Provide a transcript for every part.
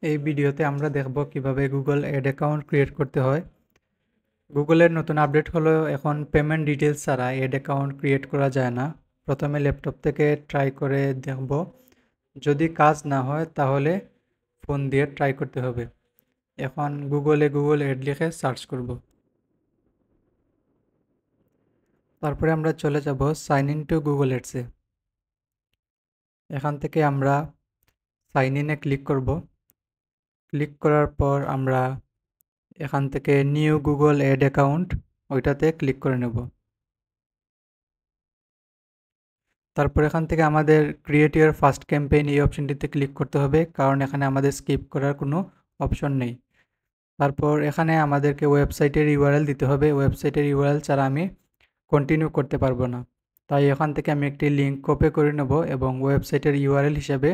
এই ভিডিওতে আমরা দেখব কিভাবে গুগল অ্যাড অ্যাকাউন্ট ক্রিয়েট করতে হয়। গুগলের নতুন আপডেট হলো এখন পেমেন্ট ডিটেলস ছাড়া অ্যাড অ্যাকাউন্ট ক্রিয়েট করা যায় না। প্রথমে ল্যাপটপ থেকে ট্রাই করে দেখব, যদি কাজ না হয় তাহলে ফোন দিয়ে ট্রাই করতে হবে। এখন গুগল অ্যাড লিখে সার্চ করব। তারপরে আমরা চলে যাব সাইন ইন টু গুগল অ্যাডসে। এখান থেকে আমরা সাইন ইনে ক্লিক করব। ক্লিক করার পর আমরা এখান থেকে নিউ গুগল অ্যাড অ্যাকাউন্ট ওইটাতে ক্লিক করে নেব। তারপর এখান থেকে আমাদের ক্রিয়েট ইওর ফার্স্ট ক্যাম্পেইন এই অপশনটিতে ক্লিক করতে হবে, কারণ এখানে আমাদের স্কিপ করার কোনো অপশন নেই। তারপর এখানে আমাদেরকে ওয়েবসাইটের ইউআরএল দিতে হবে। ওয়েবসাইটের ইউআরএল ছাড়া আমি কন্টিনিউ করতে পারবো না, তাই এখান থেকে আমি একটি লিঙ্ক কপি করে নেব এবং ওয়েবসাইটের ইউআরএল হিসেবে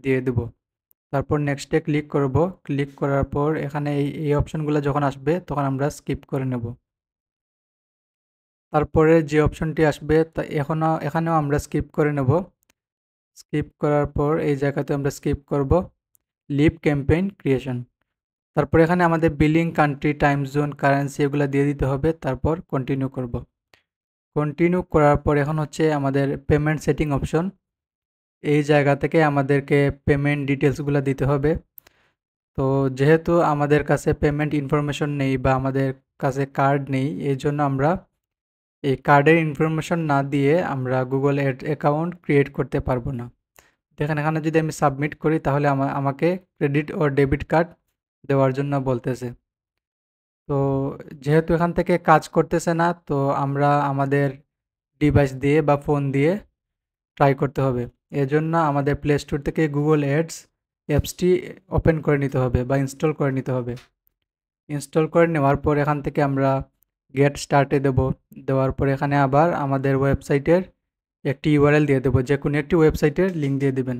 দিয়ে দেব। তারপর নেক্সটে ক্লিক করব। ক্লিক করার পর এখানে এই অপশনগুলো যখন আসবে তখন আমরা স্কিপ করে নেব। তারপরে যে অপশনটি আসবে তা এখানেও আমরা স্কিপ করে নেব। স্কিপ করার পর এই জায়গাতে আমরা স্কিপ করব লিভ ক্যাম্পেইন ক্রিয়েশন। তারপর এখানে আমাদের billing, country, time zone, currency এগুলো দিয়ে দিতে হবে। তারপর কন্টিনিউ করব। কন্টিনিউ করার পর এখন হচ্ছে আমাদের পেমেন্ট সেটিং অপশন। এই জায়গা থেকে আমাদেরকে পেমেন্ট ডিটেলসগুলো দিতে হবে। তো যেহেতু আমাদের কাছে পেমেন্ট ইনফরমেশন নেই বা আমাদের কাছে কার্ড নেই, এই জন্য আমরা এই কার্ডের ইনফরমেশন না দিয়ে আমরা গুগল অ্যাড অ্যাকাউন্ট ক্রিয়েট করতে পারবো না। দেখেন এখানে যদি আমি সাবমিট করি তাহলে আমাকে ক্রেডিট ও ডেবিট কার্ড দেওয়ার জন্য বলতেছে। তো যেহেতু এখান থেকে কাজ করতেছে না, তো আমরা আমাদের ডিভাইস দিয়ে বা ফোন দিয়ে ট্রাই করতে হবে। এজন্য আমাদের প্লে স্টোর থেকে গুগল অ্যাডস অ্যাপসটি ওপেন করে নিতে হবে বা ইনস্টল করে নিতে হবে। ইনস্টল করে নেওয়ার পর এখান থেকে আমরা গেট স্টার্টে দেওয়ার পর এখানে আবার আমাদের ওয়েবসাইটের একটি ইউআরএল দিয়ে দেবো, যে কোনো একটি ওয়েবসাইটের লিঙ্ক দিয়ে দেবেন।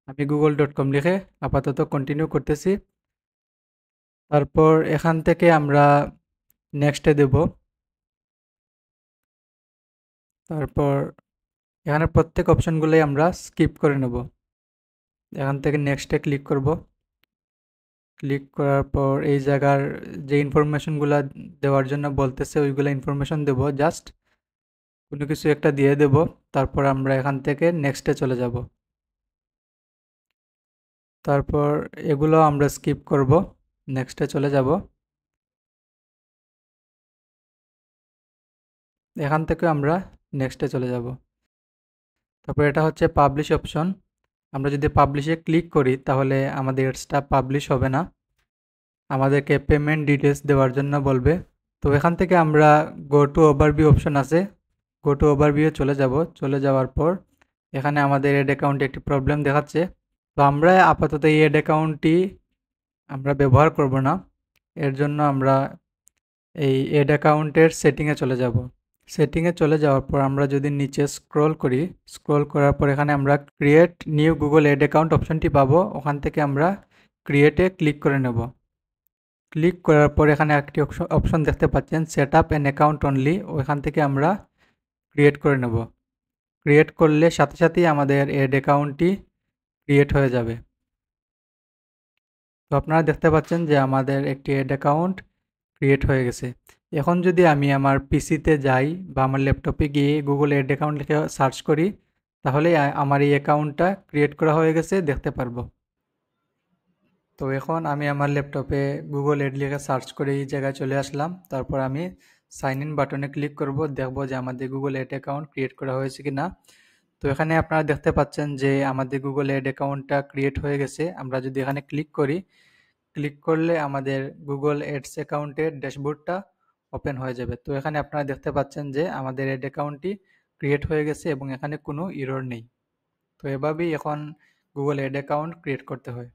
আমি google.com লিখে আপাতত কন্টিনিউ করতেছি। তারপর এখান থেকে আমরা নেক্সটে দেব। তারপর এখানে প্রত্যেক অপশনগুলোই আমরা স্কিপ করে নেব। এখান থেকে নেক্সটে ক্লিক করব। ক্লিক করার পর এই জায়গার যে ইনফরমেশনগুলো দেওয়ার জন্য বলতেছে ওইগুলো ইনফরমেশন দেব, জাস্ট কোনো কিছু একটা দিয়ে দেব। তারপর আমরা এখান থেকে নেক্সটে চলে যাব। তারপর এগুলো আমরা স্কিপ করব, নেক্সটে চলে যাব। এখান থেকে আমরা নেক্সটে চলে যাব। তারপর এটা হচ্ছে পাবলিশ অপশন। আমরা যদি পাবলিশে ক্লিক করি তাহলে আমাদের অ্যাডসটা পাবলিশ হবে না, আমাদেরকে পেমেন্ট ডিটেলস দেওয়ার জন্য বলবে। তো এখান থেকে আমরা গো টু ওভারভিউ অপশন আছে, গো টু ওভারভিউ চলে যাব। চলে যাওয়ার পর এখানে আমাদের অ্যাড অ্যাকাউন্টে একটি প্রবলেম দেখাচ্ছে। তো আমরা আপাতত এই অ্যাড অ্যাকাউন্টটি আমরা ব্যবহার করব না। এর জন্য আমরা এই অ্যাড অ্যাকাউন্টের সেটিংয়ে চলে যাব। সেটিংয়ে চলে যাওয়ার পর আমরা যদি নিচে স্ক্রল করি, স্ক্রল করার পর এখানে আমরা create new Google ad account অপশনটি পাবো। ওখান থেকে আমরা ক্রিয়েটে ক্লিক করে নেব। ক্লিক করার পর এখানে একটি অপশন দেখতে পাচ্ছেন, set up an account only. ওইখান থেকে আমরা ক্রিয়েট করে নেব। ক্রিয়েট করলে সাথে সাথেই আমাদের অ্যাড অ্যাকাউন্টটি ক্রিয়েট হয়ে যাবে। তো আপনারা দেখতে পাচ্ছেন যে আমাদের একটি অ্যাড অ্যাকাউন্ট ক্রিয়েট হয়ে গেছে। এখন যদি আমি আমার পিসিতে যাই বা আমার ল্যাপটপে গিয়ে গুগল অ্যাড অ্যাকাউন্ট লিখে সার্চ করি, তাহলে আমার এই অ্যাকাউন্টটা ক্রিয়েট করা হয়ে গেছে দেখতে পারবো। তো এখন আমি আমার ল্যাপটপে গুগল অ্যাড লিখে সার্চ করে এই জায়গায় চলে আসলাম। তারপর আমি সাইন ইন বাটনে ক্লিক করব, দেখব যে আমাদের গুগল অ্যাড অ্যাকাউন্ট ক্রিয়েট করা হয়েছে কি না। তো এখানে আপনারা দেখতে পাচ্ছেন যে আমাদের গুগল অ্যাড অ্যাকাউন্টটা ক্রিয়েট হয়ে গেছে। আমরা যদি এখানে ক্লিক করি, ক্লিক করলে আমাদের গুগল অ্যাডস অ্যাকাউন্টের ড্যাশবোর্ডটা ওপেন হয়ে যাবে। তো এখানে আপনারা দেখতে পাচ্ছেন যে আমাদের অ্যাড অ্যাকাউন্টটি ক্রিয়েট হয়ে গেছে এবং এখানে কোনো এরর নেই। তো এভাবেই এখন গুগল অ্যাড অ্যাকাউন্ট ক্রিয়েট করতে হয়।